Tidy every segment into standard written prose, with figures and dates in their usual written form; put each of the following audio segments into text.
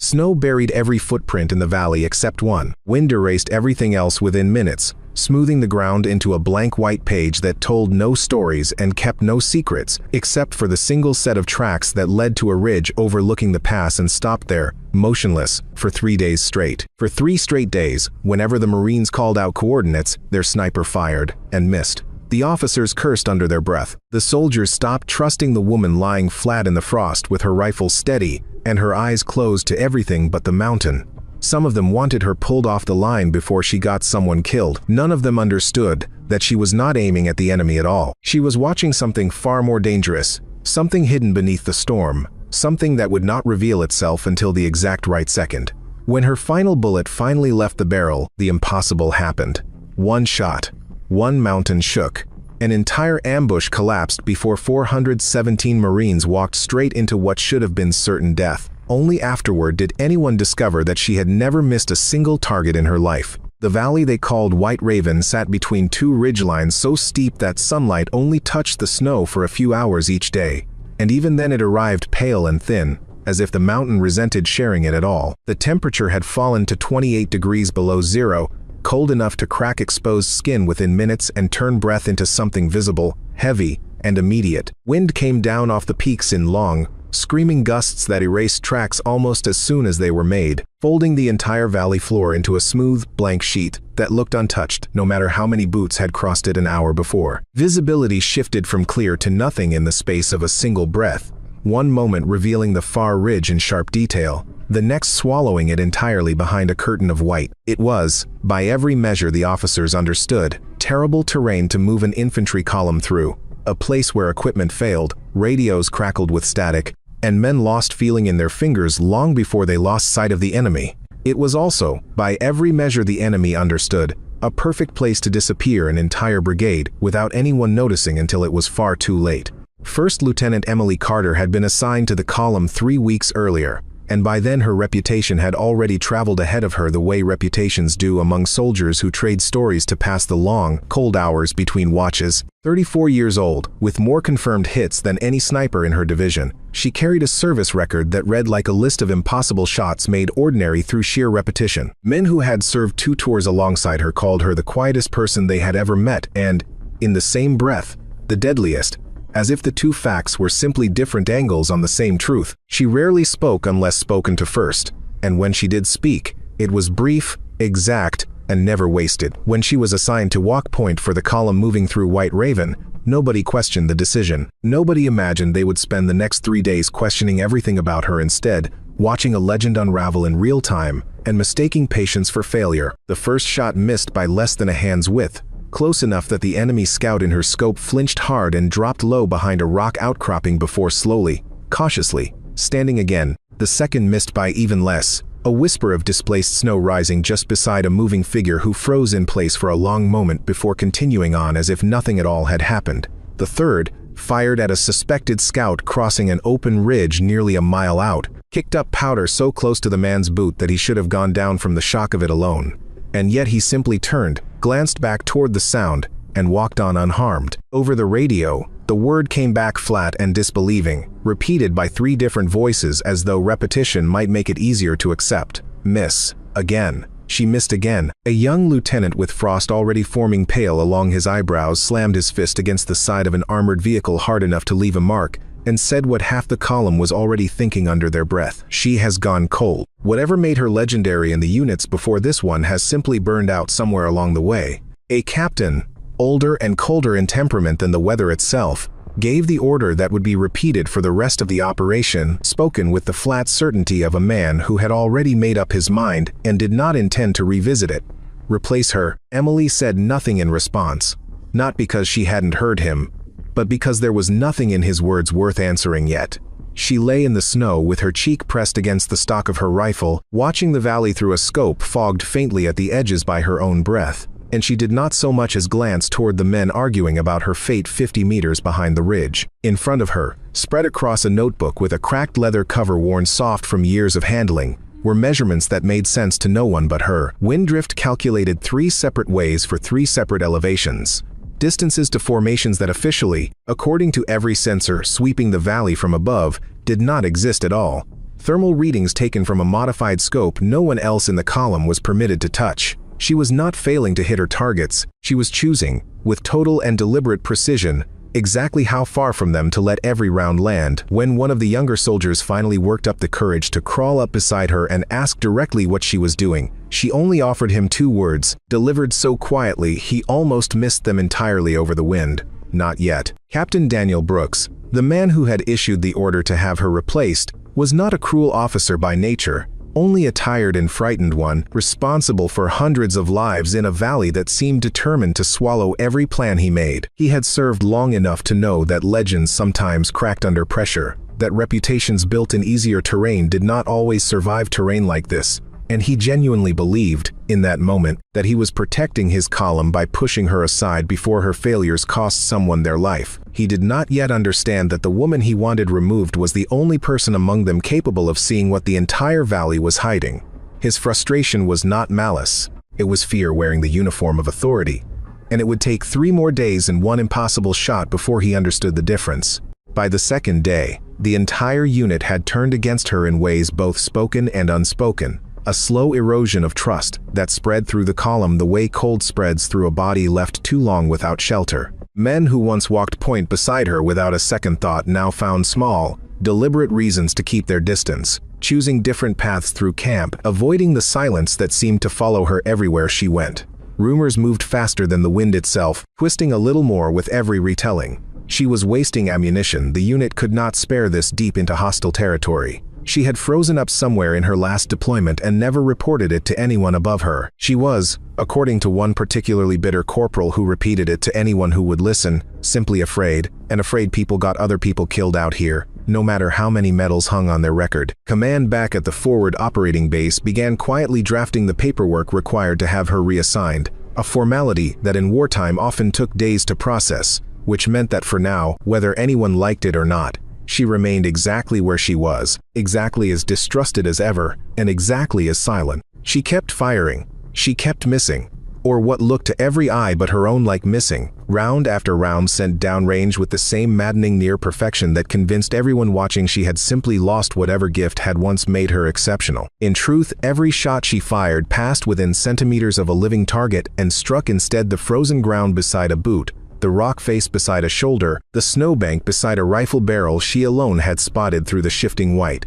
Snow buried every footprint in the valley except one. Wind erased everything else within minutes, smoothing the ground into a blank white page that told no stories and kept no secrets, except for the single set of tracks that led to a ridge overlooking the pass and stopped there, motionless, for 3 days straight. For 3 straight days, whenever the Marines called out coordinates, their sniper fired and missed. The officers cursed under their breath. The soldiers stopped trusting the woman lying flat in the frost with her rifle steady and her eyes closed to everything but the mountain. Some of them wanted her pulled off the line before she got someone killed. None of them understood that she was not aiming at the enemy at all. She was watching something far more dangerous, something hidden beneath the storm, something that would not reveal itself until the exact right second. When her final bullet finally left the barrel, the impossible happened. One shot. One mountain shook. An entire ambush collapsed before 417 Marines walked straight into what should have been certain death. Only afterward did anyone discover that she had never missed a single target in her life. The valley they called White Raven sat between 2 ridgelines so steep that sunlight only touched the snow for a few hours each day, and even then it arrived pale and thin, as if the mountain resented sharing it at all. The temperature had fallen to 28 degrees below zero, cold enough to crack exposed skin within minutes and turn breath into something visible, heavy, and immediate. Wind came down off the peaks in long, screaming gusts that erased tracks almost as soon as they were made, folding the entire valley floor into a smooth, blank sheet that looked untouched, no matter how many boots had crossed it an hour before. Visibility shifted from clear to nothing in the space of a single breath, one moment revealing the far ridge in sharp detail, the next swallowing it entirely behind a curtain of white. It was, by every measure the officers understood, terrible terrain to move an infantry column through, a place where equipment failed, radios crackled with static, and men lost feeling in their fingers long before they lost sight of the enemy. It was also, by every measure the enemy understood, a perfect place to disappear an entire brigade without anyone noticing until it was far too late. First Lieutenant Emily Carter had been assigned to the column 3 weeks earlier, and by then her reputation had already traveled ahead of her the way reputations do among soldiers who trade stories to pass the long, cold hours between watches. 34 years old, with more confirmed hits than any sniper in her division, she carried a service record that read like a list of impossible shots made ordinary through sheer repetition. Men who had served 2 tours alongside her called her the quietest person they had ever met and, in the same breath, the deadliest, as if the 2 facts were simply different angles on the same truth. She rarely spoke unless spoken to first, and when she did speak, it was brief, exact, and never wasted. When she was assigned to walk point for the column moving through White Raven, nobody questioned the decision. Nobody imagined they would spend the next 3 days questioning everything about her instead, watching a legend unravel in real time, and mistaking patience for failure. The first shot missed by less than a hand's width, close enough that the enemy scout in her scope flinched hard and dropped low behind a rock outcropping before slowly, cautiously, standing again. The second missed by even less, a whisper of displaced snow rising just beside a moving figure who froze in place for a long moment before continuing on as if nothing at all had happened. The third, fired at a suspected scout crossing an open ridge nearly a mile out, kicked up powder so close to the man's boot that he should have gone down from the shock of it alone. And yet he simply turned, glanced back toward the sound, and walked on unharmed. Over the radio, the word came back flat and disbelieving, repeated by 3 different voices as though repetition might make it easier to accept. Miss. Again. She missed again. A young lieutenant with frost already forming pale along his eyebrows slammed his fist against the side of an armored vehicle hard enough to leave a mark, and said what half the column was already thinking under their breath. She has gone cold. Whatever made her legendary in the units before this one has simply burned out somewhere along the way. A captain, older and colder in temperament than the weather itself, gave the order that would be repeated for the rest of the operation, spoken with the flat certainty of a man who had already made up his mind and did not intend to revisit it. Replace her. Emily said nothing in response, not because she hadn't heard him, but because there was nothing in his words worth answering yet. She lay in the snow with her cheek pressed against the stock of her rifle, watching the valley through a scope fogged faintly at the edges by her own breath, and she did not so much as glance toward the men arguing about her fate 50 meters behind the ridge. In front of her, spread across a notebook with a cracked leather cover worn soft from years of handling, were measurements that made sense to no one but her. Wind drift calculated 3 separate ways for 3 separate elevations. Distances to formations that officially, according to every sensor sweeping the valley from above, did not exist at all. Thermal readings taken from a modified scope no one else in the column was permitted to touch. She was not failing to hit her targets, she was choosing, with total and deliberate precision, exactly how far from them to let every round land. When one of the younger soldiers finally worked up the courage to crawl up beside her and ask directly what she was doing, she only offered him 2 words, delivered so quietly he almost missed them entirely over the wind. Not yet. Captain Daniel Brooks, the man who had issued the order to have her replaced, was not a cruel officer by nature, only a tired and frightened one, responsible for hundreds of lives in a valley that seemed determined to swallow every plan he made. He had served long enough to know that legends sometimes cracked under pressure, that reputations built in easier terrain did not always survive terrain like this, and he genuinely believed, in that moment, that he was protecting his column by pushing her aside before her failures cost someone their life. He did not yet understand that the woman he wanted removed was the only person among them capable of seeing what the entire valley was hiding. His frustration was not malice, it was fear wearing the uniform of authority. And it would take 3 more days and 1 impossible shot before he understood the difference. By the second day, the entire unit had turned against her in ways both spoken and unspoken. A slow erosion of trust that spread through the column the way cold spreads through a body left too long without shelter. Men who once walked point beside her without a second thought now found small, deliberate reasons to keep their distance, choosing different paths through camp, avoiding the silence that seemed to follow her everywhere she went. Rumors moved faster than the wind itself, twisting a little more with every retelling. She was wasting ammunition. The unit could not spare this deep into hostile territory. She had frozen up somewhere in her last deployment and never reported it to anyone above her. She was, according to one particularly bitter corporal who repeated it to anyone who would listen, simply afraid, and afraid people got other people killed out here, no matter how many medals hung on their record. Command back at the forward operating base began quietly drafting the paperwork required to have her reassigned, a formality that in wartime often took days to process, which meant that for now, whether anyone liked it or not, she remained exactly where she was, exactly as distrusted as ever, and exactly as silent. She kept firing. She kept missing. Or what looked to every eye but her own like missing. Round after round sent downrange with the same maddening near perfection that convinced everyone watching she had simply lost whatever gift had once made her exceptional. In truth, every shot she fired passed within centimeters of a living target and struck instead the frozen ground beside a boot, the rock face beside a shoulder, the snowbank beside a rifle barrel she alone had spotted through the shifting white.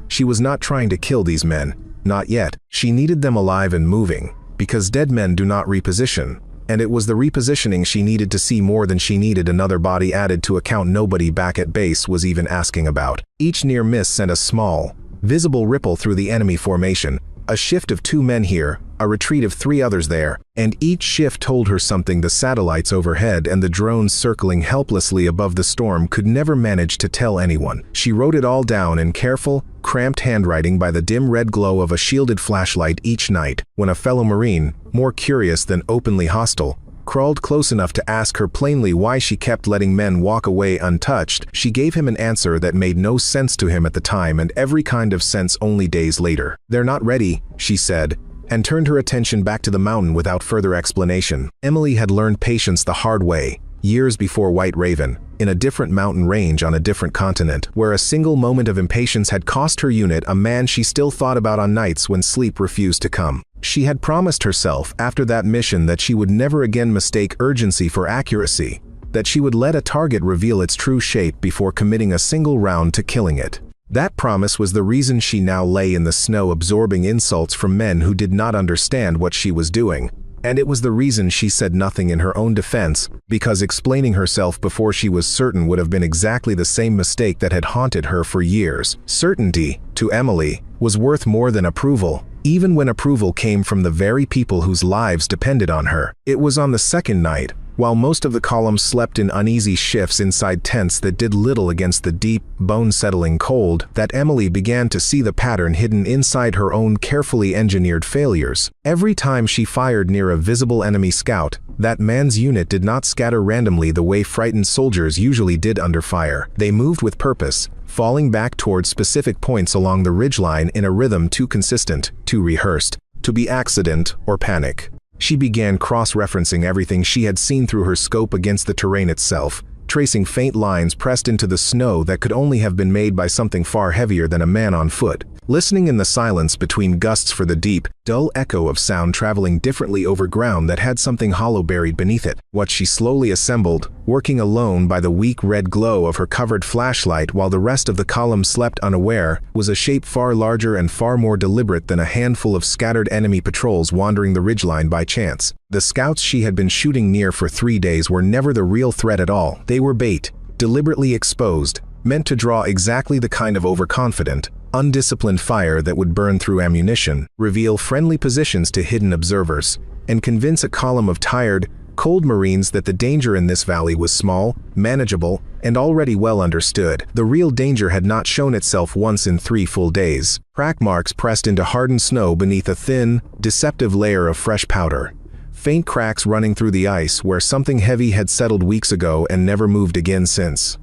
She was not trying to kill these men, not yet. She needed them alive and moving, because dead men do not reposition, and it was the repositioning she needed to see more than she needed another body added to a count nobody back at base was even asking about. Each near miss sent a small, visible ripple through the enemy formation, a shift of 2 men here, a retreat of 3 others there, and each shift told her something the satellites overhead and the drones circling helplessly above the storm could never manage to tell anyone. She wrote it all down in careful, cramped handwriting by the dim red glow of a shielded flashlight each night. When a fellow Marine, more curious than openly hostile, crawled close enough to ask her plainly why she kept letting men walk away untouched, she gave him an answer that made no sense to him at the time and every kind of sense only days later. "They're not ready," she said, and turned her attention back to the mountain without further explanation. Emily had learned patience the hard way, years before White Raven, in a different mountain range on a different continent, where a single moment of impatience had cost her unit a man she still thought about on nights when sleep refused to come. She had promised herself after that mission that she would never again mistake urgency for accuracy, that she would let a target reveal its true shape before committing a single round to killing it. That promise was the reason she now lay in the snow absorbing insults from men who did not understand what she was doing. And it was the reason she said nothing in her own defense, because explaining herself before she was certain would have been exactly the same mistake that had haunted her for years. Certainty, to Emily, was worth more than approval, even when approval came from the very people whose lives depended on her. It was on the second night, while most of the column slept in uneasy shifts inside tents that did little against the deep, bone-settling cold, that Emily began to see the pattern hidden inside her own carefully engineered failures. Every time she fired near a visible enemy scout, that man's unit did not scatter randomly the way frightened soldiers usually did under fire. They moved with purpose, falling back towards specific points along the ridgeline in a rhythm too consistent, too rehearsed, to be accident or panic. She began cross-referencing everything she had seen through her scope against the terrain itself, tracing faint lines pressed into the snow that could only have been made by something far heavier than a man on foot. Listening in the silence between gusts for the deep, dull echo of sound traveling differently over ground that had something hollow buried beneath it. What she slowly assembled, working alone by the weak red glow of her covered flashlight while the rest of the column slept unaware, was a shape far larger and far more deliberate than a handful of scattered enemy patrols wandering the ridgeline by chance. The scouts she had been shooting near for 3 days were never the real threat at all. They were bait, deliberately exposed, meant to draw exactly the kind of overconfident, undisciplined fire that would burn through ammunition, reveal friendly positions to hidden observers, and convince a column of tired, cold Marines that the danger in this valley was small, manageable, and already well understood. The real danger had not shown itself once in 3 full days. Crack marks pressed into hardened snow beneath a thin, deceptive layer of fresh powder. Faint cracks running through the ice where something heavy had settled weeks ago and never moved again since.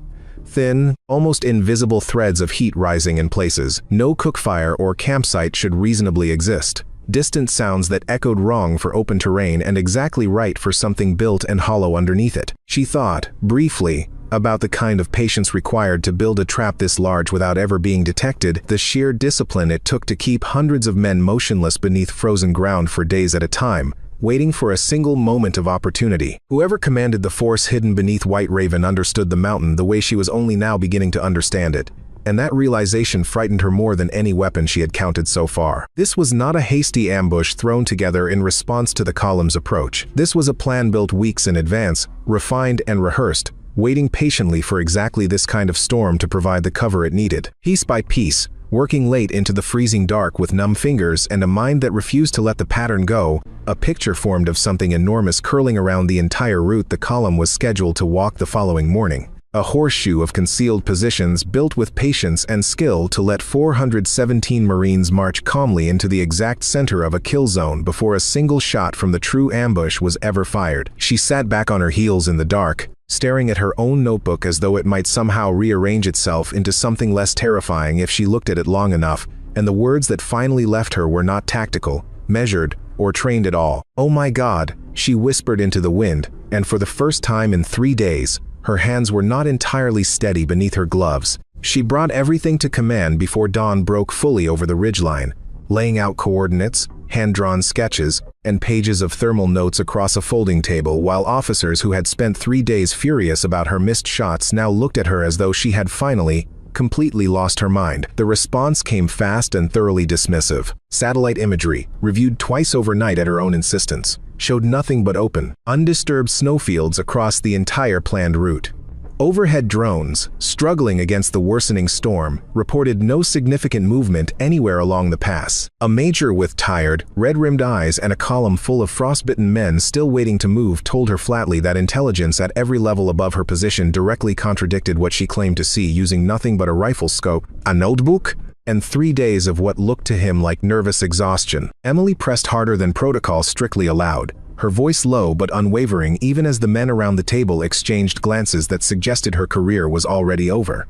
Thin, almost invisible threads of heat rising in places. No cookfire or campsite should reasonably exist. Distant sounds that echoed wrong for open terrain and exactly right for something built and hollow underneath it. She thought, briefly, about the kind of patience required to build a trap this large without ever being detected, the sheer discipline it took to keep hundreds of men motionless beneath frozen ground for days at a time, waiting for a single moment of opportunity. Whoever commanded the force hidden beneath White Raven understood the mountain the way she was only now beginning to understand it, and that realization frightened her more than any weapon she had counted so far. This was not a hasty ambush thrown together in response to the column's approach. This was a plan built weeks in advance, refined and rehearsed, waiting patiently for exactly this kind of storm to provide the cover it needed. Piece by piece, working late into the freezing dark with numb fingers and a mind that refused to let the pattern go, a picture formed of something enormous curling around the entire route the column was scheduled to walk the following morning. A horseshoe of concealed positions built with patience and skill to let 417 Marines march calmly into the exact center of a kill zone before a single shot from the true ambush was ever fired. She sat back on her heels in the dark, staring at her own notebook as though it might somehow rearrange itself into something less terrifying if she looked at it long enough, and the words that finally left her were not tactical, measured, or trained at all. "Oh my God," she whispered into the wind, and for the first time in 3 days, her hands were not entirely steady beneath her gloves. She brought everything to command before dawn broke fully over the ridgeline, laying out coordinates, hand-drawn sketches, and pages of thermal notes across a folding table, while officers who had spent 3 days furious about her missed shots now looked at her as though she had finally, completely lost her mind. The response came fast and thoroughly dismissive. Satellite imagery, reviewed twice overnight at her own insistence, showed nothing but open, undisturbed snowfields across the entire planned route. Overhead drones, struggling against the worsening storm, reported no significant movement anywhere along the pass. A major with tired, red-rimmed eyes and a column full of frostbitten men still waiting to move told her flatly that intelligence at every level above her position directly contradicted what she claimed to see using nothing but a rifle scope, a notebook, and 3 days of what looked to him like nervous exhaustion. Emily pressed harder than protocol strictly allowed, her voice low but unwavering even as the men around the table exchanged glances that suggested her career was already over.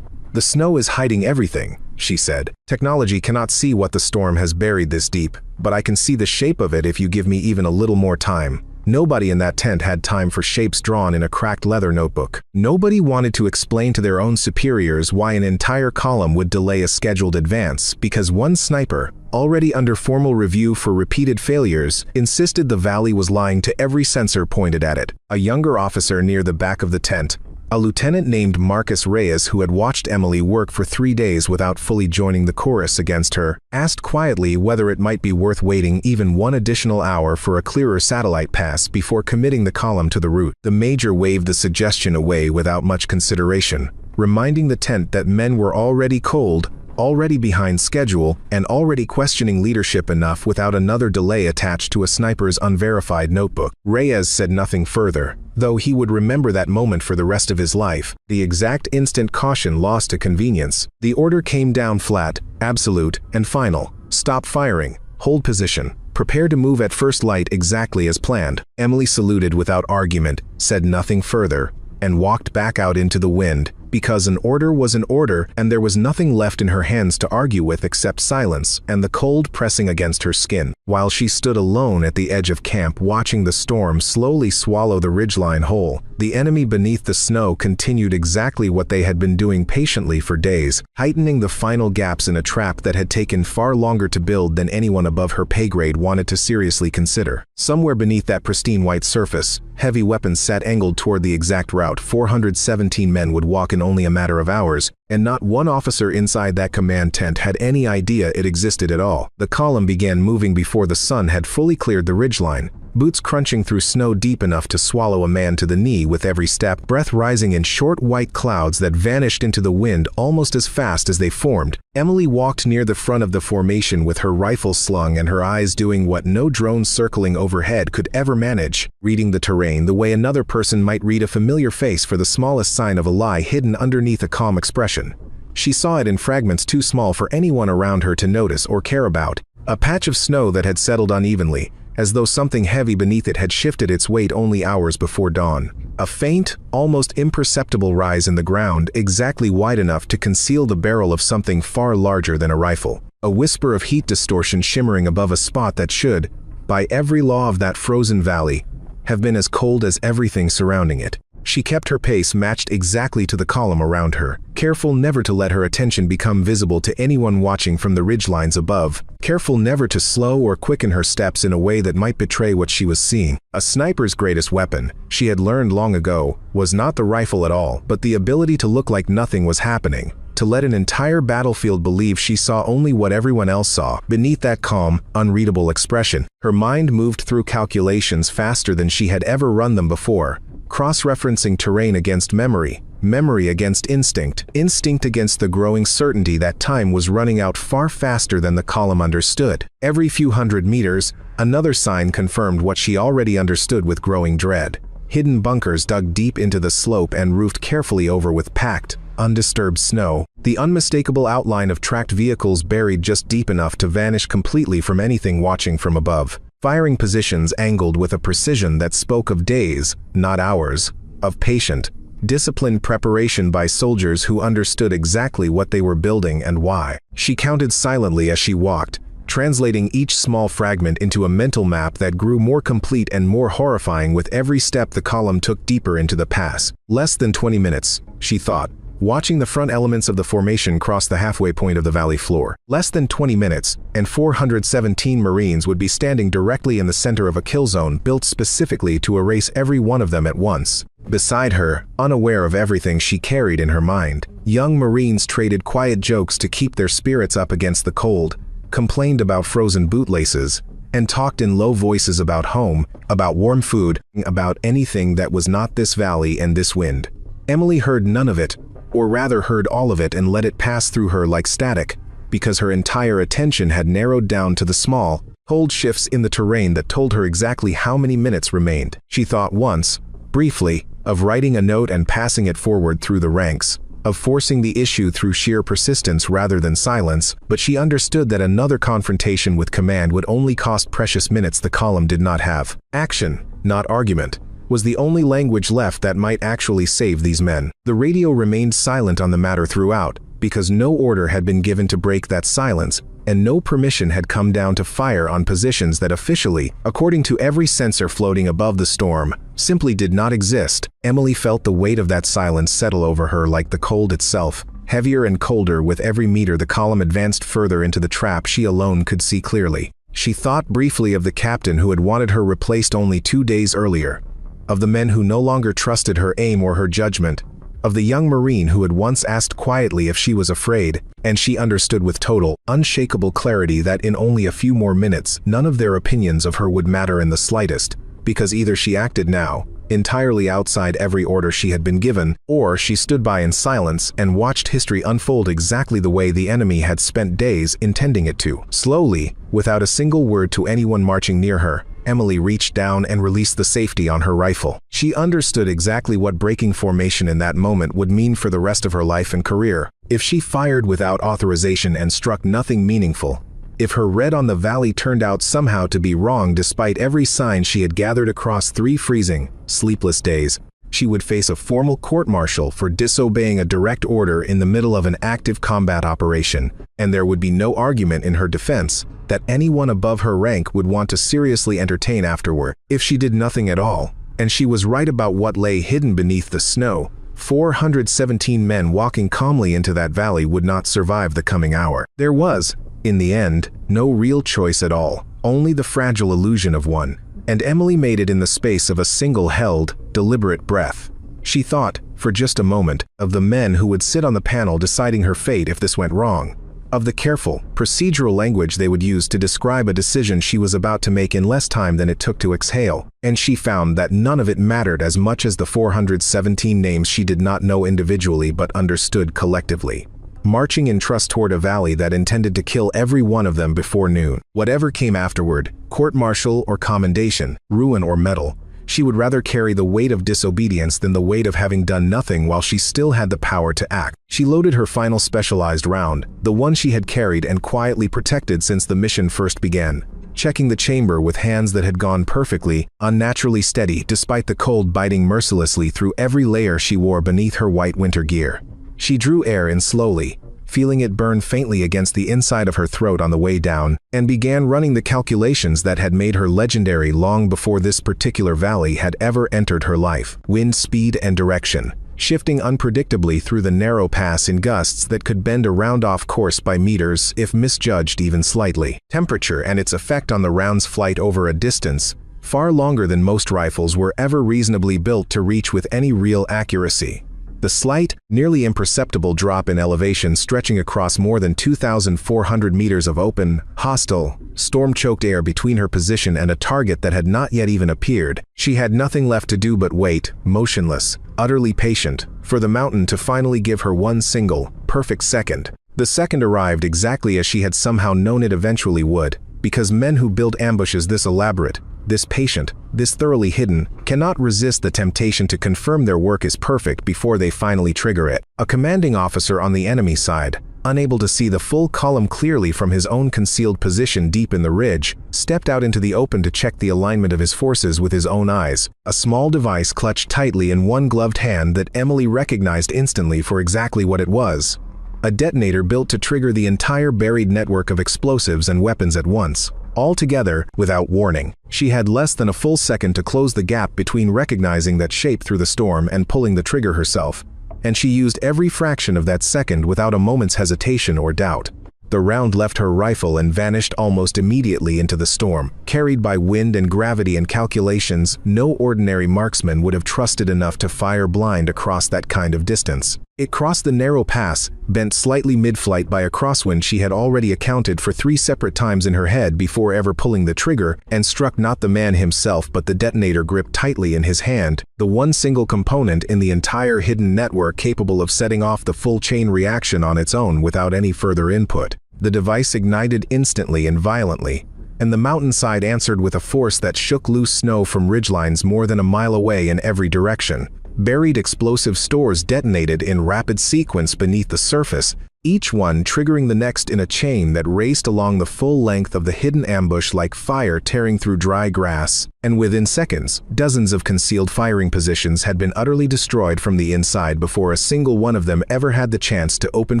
"The snow is hiding everything," she said. "Technology cannot see what the storm has buried this deep, but I can see the shape of it if you give me even a little more time." Nobody in that tent had time for shapes drawn in a cracked leather notebook. Nobody wanted to explain to their own superiors why an entire column would delay a scheduled advance, because one sniper, already under formal review for repeated failures, insisted the valley was lying to every sensor pointed at it. A younger officer near the back of the tent, a lieutenant named Marcus Reyes who had watched Emily work for 3 days without fully joining the chorus against her, asked quietly whether it might be worth waiting even 1 additional hour for a clearer satellite pass before committing the column to the route. The major waved the suggestion away without much consideration, reminding the tent that men were already cold, already behind schedule, and already questioning leadership enough without another delay attached to a sniper's unverified notebook. Reyes said nothing further, though he would remember that moment for the rest of his life, the exact instant caution lost to convenience. The order came down flat, absolute, and final. "Stop firing. Hold position. Prepare to move at first light exactly as planned." Emily saluted without argument, said nothing further, and walked back out into the wind, because an order was an order and there was nothing left in her hands to argue with except silence and the cold pressing against her skin. While she stood alone at the edge of camp watching the storm slowly swallow the ridgeline whole, the enemy beneath the snow continued exactly what they had been doing patiently for days, heightening the final gaps in a trap that had taken far longer to build than anyone above her pay grade wanted to seriously consider. Somewhere beneath that pristine white surface, heavy weapons sat angled toward the exact route 417 men would walk in only a matter of hours, and not one officer inside that command tent had any idea it existed at all. The column began moving before the sun had fully cleared the ridgeline, boots crunching through snow deep enough to swallow a man to the knee with every step, breath rising in short white clouds that vanished into the wind almost as fast as they formed. Emily walked near the front of the formation with her rifle slung and her eyes doing what no drone circling overhead could ever manage, reading the terrain the way another person might read a familiar face for the smallest sign of a lie hidden underneath a calm expression. She saw it in fragments too small for anyone around her to notice or care about. A patch of snow that had settled unevenly, as though something heavy beneath it had shifted its weight only hours before dawn. A faint, almost imperceptible rise in the ground, exactly wide enough to conceal the barrel of something far larger than a rifle. A whisper of heat distortion shimmering above a spot that should, by every law of that frozen valley, have been as cold as everything surrounding it. She kept her pace matched exactly to the column around her, careful never to let her attention become visible to anyone watching from the ridgelines above, careful never to slow or quicken her steps in a way that might betray what she was seeing. A sniper's greatest weapon, she had learned long ago, was not the rifle at all, but the ability to look like nothing was happening, to let an entire battlefield believe she saw only what everyone else saw, beneath that calm, unreadable expression. Her mind moved through calculations faster than she had ever run them before, cross-referencing terrain against memory, memory against instinct, instinct against the growing certainty that time was running out far faster than the column understood. Every few hundred meters, another sign confirmed what she already understood with growing dread. Hidden bunkers dug deep into the slope and roofed carefully over with packed, undisturbed snow, the unmistakable outline of tracked vehicles buried just deep enough to vanish completely from anything watching from above. Firing positions angled with a precision that spoke of days, not hours, of patient, disciplined preparation by soldiers who understood exactly what they were building and why. She counted silently as she walked, translating each small fragment into a mental map that grew more complete and more horrifying with every step the column took deeper into the pass. Less than 20 minutes, she thought, watching the front elements of the formation cross the halfway point of the valley floor. Less than 20 minutes, and 417 Marines would be standing directly in the center of a kill zone built specifically to erase every one of them at once. Beside her, unaware of everything she carried in her mind, young Marines traded quiet jokes to keep their spirits up against the cold, complained about frozen bootlaces, and talked in low voices about home, about warm food, about anything that was not this valley and this wind. Emily heard none of it, or rather heard all of it and let it pass through her like static, because her entire attention had narrowed down to the small, cold shifts in the terrain that told her exactly how many minutes remained. She thought once, briefly, of writing a note and passing it forward through the ranks, of forcing the issue through sheer persistence rather than silence, but she understood that another confrontation with command would only cost precious minutes the column did not have. Action, not argument, was the only language left that might actually save these men. The radio remained silent on the matter throughout, because no order had been given to break that silence, and no permission had come down to fire on positions that officially, according to every sensor floating above the storm, simply did not exist. Emily felt the weight of that silence settle over her like the cold itself, heavier and colder with every meter the column advanced further into the trap she alone could see clearly. She thought briefly of the captain who had wanted her replaced only 2 days earlier, of the men who no longer trusted her aim or her judgment, of the young Marine who had once asked quietly if she was afraid, and she understood with total, unshakable clarity that in only a few more minutes none of their opinions of her would matter in the slightest, because either she acted now, entirely outside every order she had been given, or she stood by in silence and watched history unfold exactly the way the enemy had spent days intending it to. Slowly, without a single word to anyone marching near her, Emily reached down and released the safety on her rifle. She understood exactly what breaking formation in that moment would mean for the rest of her life and career. If she fired without authorization and struck nothing meaningful, if her read on the valley turned out somehow to be wrong despite every sign she had gathered across 3 freezing, sleepless days, she would face a formal court-martial for disobeying a direct order in the middle of an active combat operation, and there would be no argument in her defense that anyone above her rank would want to seriously entertain afterward if she did nothing at all. And she was right about what lay hidden beneath the snow. 417 men walking calmly into that valley would not survive the coming hour. There was, in the end, no real choice at all, only the fragile illusion of one. And Emily made it in the space of a single held, deliberate breath. She thought, for just a moment, of the men who would sit on the panel deciding her fate if this went wrong. Of the careful, procedural language they would use to describe a decision she was about to make in less time than it took to exhale. And she found that none of it mattered as much as the 417 names she did not know individually but understood collectively. Marching in trust toward a valley that intended to kill every one of them before noon. Whatever came afterward, court-martial or commendation, ruin or medal, she would rather carry the weight of disobedience than the weight of having done nothing while she still had the power to act. She loaded her final specialized round, the one she had carried and quietly protected since the mission first began, checking the chamber with hands that had gone perfectly, unnaturally steady despite the cold biting mercilessly through every layer she wore beneath her white winter gear. She drew air in slowly, feeling it burn faintly against the inside of her throat on the way down, and began running the calculations that had made her legendary long before this particular valley had ever entered her life. Wind speed and direction, shifting unpredictably through the narrow pass in gusts that could bend a round off course by meters if misjudged even slightly. Temperature and its effect on the round's flight over a distance, far longer than most rifles were ever reasonably built to reach with any real accuracy. The slight, nearly imperceptible drop in elevation stretching across more than 2,400 meters of open, hostile, storm-choked air between her position and a target that had not yet even appeared. She had nothing left to do but wait, motionless, utterly patient, for the mountain to finally give her one single, perfect second. The second arrived exactly as she had somehow known it eventually would, because men who build ambushes this elaborate, this patient, this thoroughly hidden, cannot resist the temptation to confirm their work is perfect before they finally trigger it. A commanding officer on the enemy side, unable to see the full column clearly from his own concealed position deep in the ridge, stepped out into the open to check the alignment of his forces with his own eyes, a small device clutched tightly in one gloved hand that Emily recognized instantly for exactly what it was. A detonator built to trigger the entire buried network of explosives and weapons at once. All together, without warning. She had less than a full second to close the gap between recognizing that shape through the storm and pulling the trigger herself, and she used every fraction of that second without a moment's hesitation or doubt. The round left her rifle and vanished almost immediately into the storm. Carried by wind and gravity and calculations, no ordinary marksman would have trusted enough to fire blind across that kind of distance. It crossed the narrow pass, bent slightly mid-flight by a crosswind she had already accounted for 3 separate times in her head before ever pulling the trigger, and struck not the man himself but the detonator gripped tightly in his hand, the one single component in the entire hidden network capable of setting off the full chain reaction on its own without any further input. The device ignited instantly and violently, and the mountainside answered with a force that shook loose snow from ridgelines more than a mile away in every direction. Buried explosive stores detonated in rapid sequence beneath the surface, each one triggering the next in a chain that raced along the full length of the hidden ambush like fire tearing through dry grass, and within seconds, dozens of concealed firing positions had been utterly destroyed from the inside before a single one of them ever had the chance to open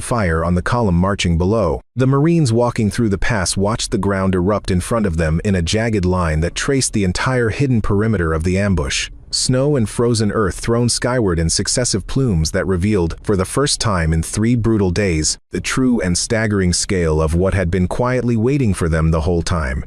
fire on the column marching below. The Marines walking through the pass watched the ground erupt in front of them in a jagged line that traced the entire hidden perimeter of the ambush. Snow and frozen earth thrown skyward in successive plumes that revealed, for the first time in 3 brutal days, the true and staggering scale of what had been quietly waiting for them the whole time.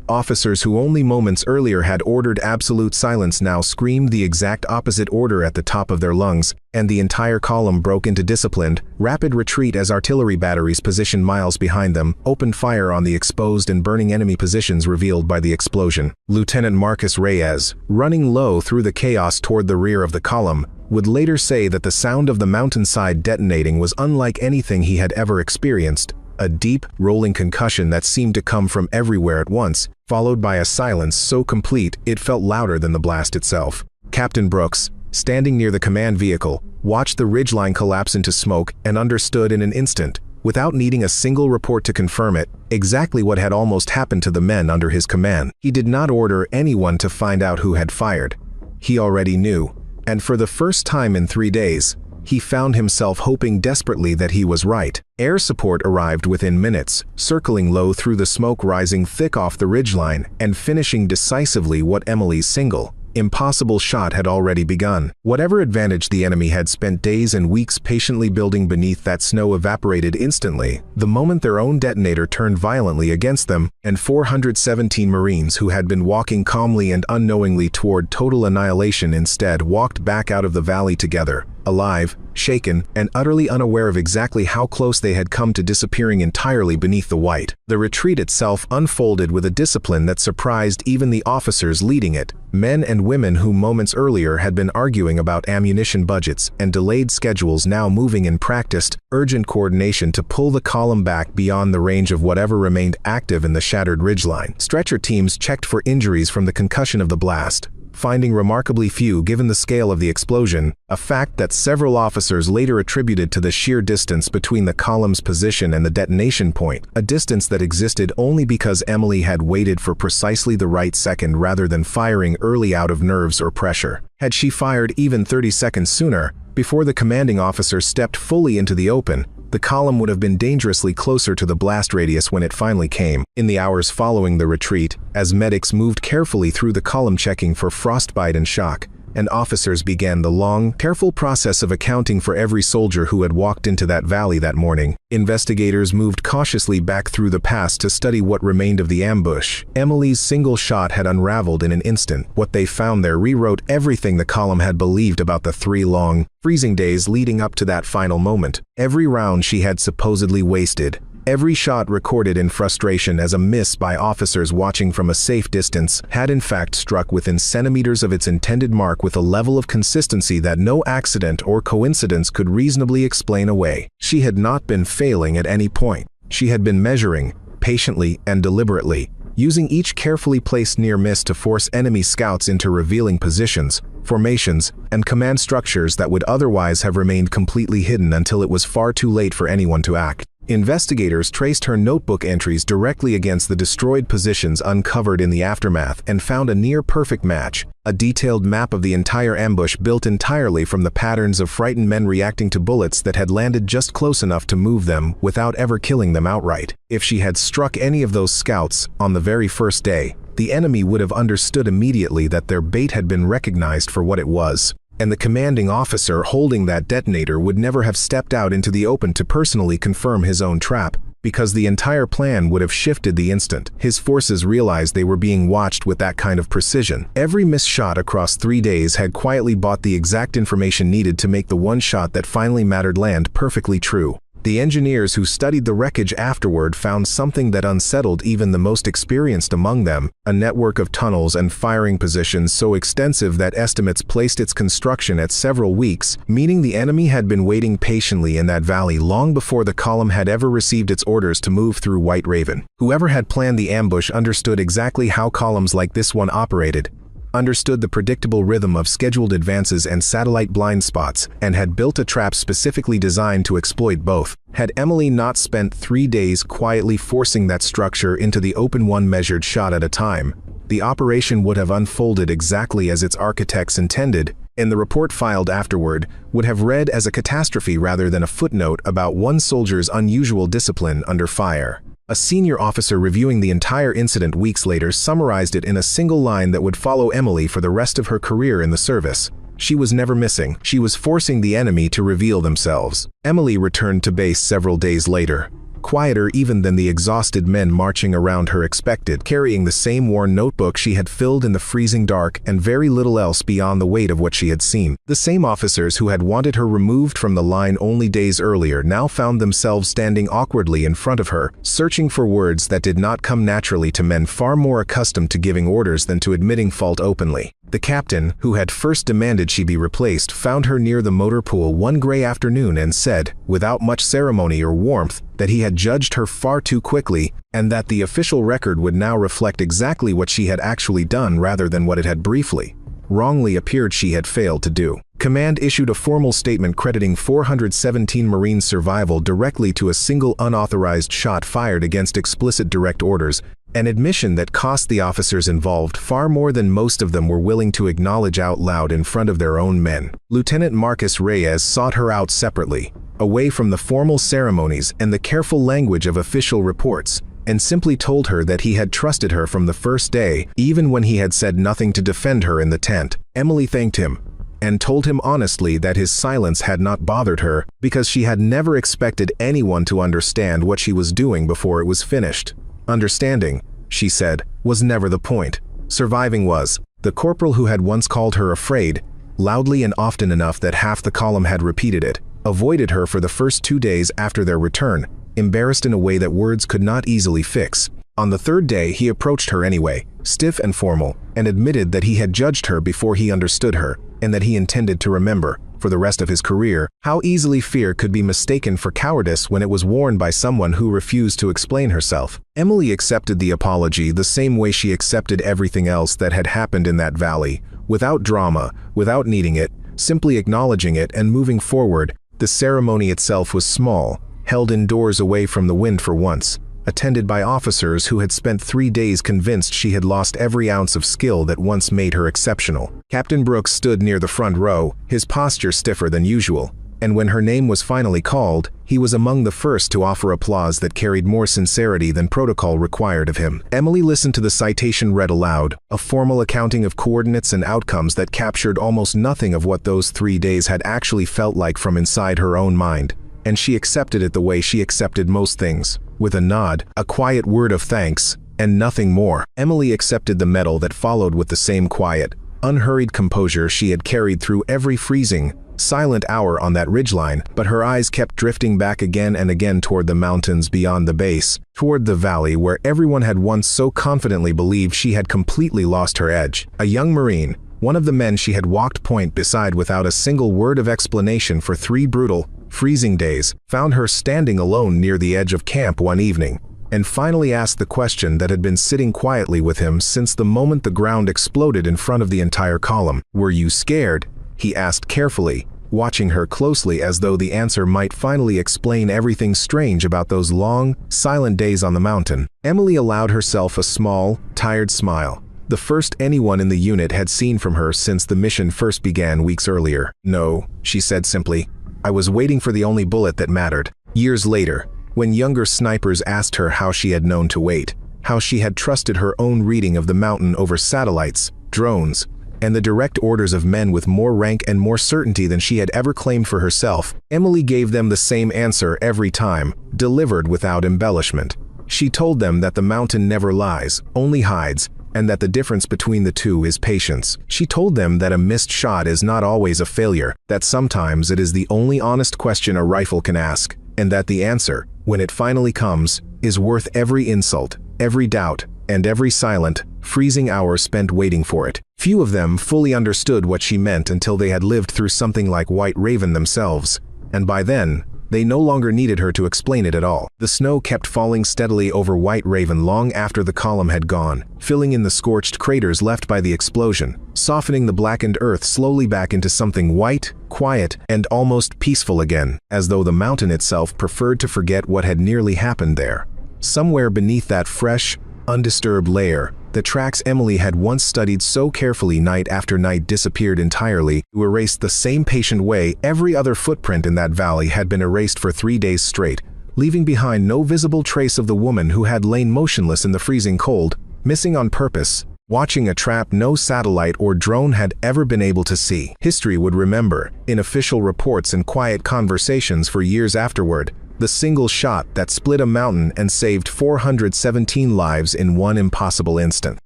Officers who only moments earlier had ordered absolute silence now screamed the exact opposite order at the top of their lungs, and the entire column broke into disciplined, rapid retreat as artillery batteries positioned miles behind them opened fire on the exposed and burning enemy positions revealed by the explosion. Lieutenant Marcus Reyes, running low through the chaos toward the rear of the column, would later say that the sound of the mountainside detonating was unlike anything he had ever experienced. A deep, rolling concussion that seemed to come from everywhere at once, followed by a silence so complete it felt louder than the blast itself. Captain Brooks, standing near the command vehicle, watched the ridgeline collapse into smoke and understood in an instant, without needing a single report to confirm it, exactly what had almost happened to the men under his command. He did not order anyone to find out who had fired. He already knew. And for the first time in 3 days, he found himself hoping desperately that he was right. Air support arrived within minutes, circling low through the smoke rising thick off the ridgeline and finishing decisively what Emily's single, impossible shot had already begun. Whatever advantage the enemy had spent days and weeks patiently building beneath that snow evaporated instantly, the moment their own detonator turned violently against them, and 417 Marines who had been walking calmly and unknowingly toward total annihilation instead walked back out of the valley together, alive, shaken, and utterly unaware of exactly how close they had come to disappearing entirely beneath the white. The retreat itself unfolded with a discipline that surprised even the officers leading it, men and women who moments earlier had been arguing about ammunition budgets and delayed schedules now moving in practiced, urgent coordination to pull the column back beyond the range of whatever remained active in the shattered ridgeline. Stretcher teams checked for injuries from the concussion of the blast, finding remarkably few given the scale of the explosion, a fact that several officers later attributed to the sheer distance between the column's position and the detonation point, a distance that existed only because Emily had waited for precisely the right second rather than firing early out of nerves or pressure. Had she fired even 30 seconds sooner, before the commanding officer stepped fully into the open, the column would have been dangerously closer to the blast radius when it finally came. In the hours following the retreat, as medics moved carefully through the column checking for frostbite and shock, and officers began the long, careful process of accounting for every soldier who had walked into that valley that morning, investigators moved cautiously back through the pass to study what remained of the ambush. Emily's single shot had unraveled in an instant. What they found there rewrote everything the column had believed about the 3 long, freezing days leading up to that final moment. Every round she had supposedly wasted, every shot recorded in frustration as a miss by officers watching from a safe distance, had in fact struck within centimeters of its intended mark with a level of consistency that no accident or coincidence could reasonably explain away. She had not been failing at any point. She had been measuring, patiently and deliberately, using each carefully placed near miss to force enemy scouts into revealing positions, formations, and command structures that would otherwise have remained completely hidden until it was far too late for anyone to act. Investigators traced her notebook entries directly against the destroyed positions uncovered in the aftermath and found a near-perfect match, a detailed map of the entire ambush built entirely from the patterns of frightened men reacting to bullets that had landed just close enough to move them without ever killing them outright. If she had struck any of those scouts on the very first day, the enemy would have understood immediately that their bait had been recognized for what it was, and the commanding officer holding that detonator would never have stepped out into the open to personally confirm his own trap, because the entire plan would have shifted the instant his forces realized they were being watched with that kind of precision. Every missed shot across 3 days had quietly bought the exact information needed to make the one shot that finally mattered land perfectly true. The engineers who studied the wreckage afterward found something that unsettled even the most experienced among them, a network of tunnels and firing positions so extensive that estimates placed its construction at several weeks, meaning the enemy had been waiting patiently in that valley long before the column had ever received its orders to move through White Raven. Whoever had planned the ambush understood exactly how columns like this one operated, understood the predictable rhythm of scheduled advances and satellite blind spots, and had built a trap specifically designed to exploit both. Had Emily not spent 3 days quietly forcing that structure into the open one measured shot at a time, the operation would have unfolded exactly as its architects intended, and the report filed afterward would have read as a catastrophe rather than a footnote about one soldier's unusual discipline under fire. A senior officer reviewing the entire incident weeks later summarized it in a single line that would follow Emily for the rest of her career in the service. She was never missing. She was forcing the enemy to reveal themselves. Emily returned to base several days later, quieter even than the exhausted men marching around her expected, carrying the same worn notebook she had filled in the freezing dark and very little else beyond the weight of what she had seen. The same officers who had wanted her removed from the line only days earlier now found themselves standing awkwardly in front of her, searching for words that did not come naturally to men far more accustomed to giving orders than to admitting fault openly. The captain, who had first demanded she be replaced, found her near the motor pool one gray afternoon and said, without much ceremony or warmth, that he had judged her far too quickly, and that the official record would now reflect exactly what she had actually done rather than what it had briefly, wrongly appeared she had failed to do. Command issued a formal statement crediting 417 Marines' survival directly to a single unauthorized shot fired against explicit direct orders, An admission that cost the officers involved far more than most of them were willing to acknowledge out loud in front of their own men. Lieutenant Marcus Reyes sought her out separately, away from the formal ceremonies and the careful language of official reports, and simply told her that he had trusted her from the first day, even when he had said nothing to defend her in the tent. Emily thanked him, and told him honestly that his silence had not bothered her, because she had never expected anyone to understand what she was doing before it was finished. Understanding, she said, was never the point. Surviving was. The corporal who had once called her afraid, loudly and often enough that half the column had repeated it, avoided her for the first 2 days after their return, embarrassed in a way that words could not easily fix. On the third day he approached her anyway, stiff and formal, and admitted that he had judged her before he understood her, and that he intended to remember, for the rest of his career, how easily fear could be mistaken for cowardice when it was worn by someone who refused to explain herself. Emily accepted the apology the same way she accepted everything else that had happened in that valley, without drama, without needing it, simply acknowledging it and moving forward. The ceremony itself was small, held indoors away from the wind for once, attended by officers who had spent 3 days convinced she had lost every ounce of skill that once made her exceptional. Captain Brooks stood near the front row, his posture stiffer than usual, and when her name was finally called, he was among the first to offer applause that carried more sincerity than protocol required of him. Emily listened to the citation read aloud, a formal accounting of coordinates and outcomes that captured almost nothing of what those 3 days had actually felt like from inside her own mind, and she accepted it the way she accepted most things, with a nod, a quiet word of thanks, and nothing more. Emily accepted the medal that followed with the same quiet, unhurried composure she had carried through every freezing, silent hour on that ridgeline, but her eyes kept drifting back again and again toward the mountains beyond the base, toward the valley where everyone had once so confidently believed she had completely lost her edge. A young Marine, one of the men she had walked point beside without a single word of explanation for 3 brutal, freezing days, found her standing alone near the edge of camp one evening, and finally asked the question that had been sitting quietly with him since the moment the ground exploded in front of the entire column. "Were you scared?" he asked carefully, watching her closely as though the answer might finally explain everything strange about those long, silent days on the mountain. Emily allowed herself a small, tired smile, the first anyone in the unit had seen from her since the mission first began weeks earlier. "No," she said simply. "I was waiting for the only bullet that mattered." Years later, when younger snipers asked her how she had known to wait, how she had trusted her own reading of the mountain over satellites, drones, and the direct orders of men with more rank and more certainty than she had ever claimed for herself, Emily gave them the same answer every time, delivered without embellishment. She told them that the mountain never lies, only hides, and that the difference between the two is patience. She told them that a missed shot is not always a failure, that sometimes it is the only honest question a rifle can ask, and that the answer, when it finally comes, is worth every insult, every doubt, and every silent, freezing hour spent waiting for it. Few of them fully understood what she meant until they had lived through something like White Raven themselves, and by then, they no longer needed her to explain it at all. The snow kept falling steadily over White Raven long after the column had gone, filling in the scorched craters left by the explosion, softening the blackened earth slowly back into something white, quiet, and almost peaceful again, as though the mountain itself preferred to forget what had nearly happened there. Somewhere beneath that fresh, undisturbed layer, the tracks Emily had once studied so carefully night after night disappeared entirely, to erase the same patient way every other footprint in that valley had been erased for 3 days straight, leaving behind no visible trace of the woman who had lain motionless in the freezing cold, missing on purpose, watching a trap no satellite or drone had ever been able to see. History would remember, in official reports and quiet conversations for years afterward, the single shot that split a mountain and saved 417 lives in one impossible instant.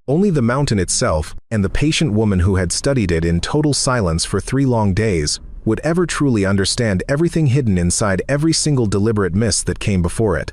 Only the mountain itself, and the patient woman who had studied it in total silence for 3 long days, would ever truly understand everything hidden inside every single deliberate miss that came before it.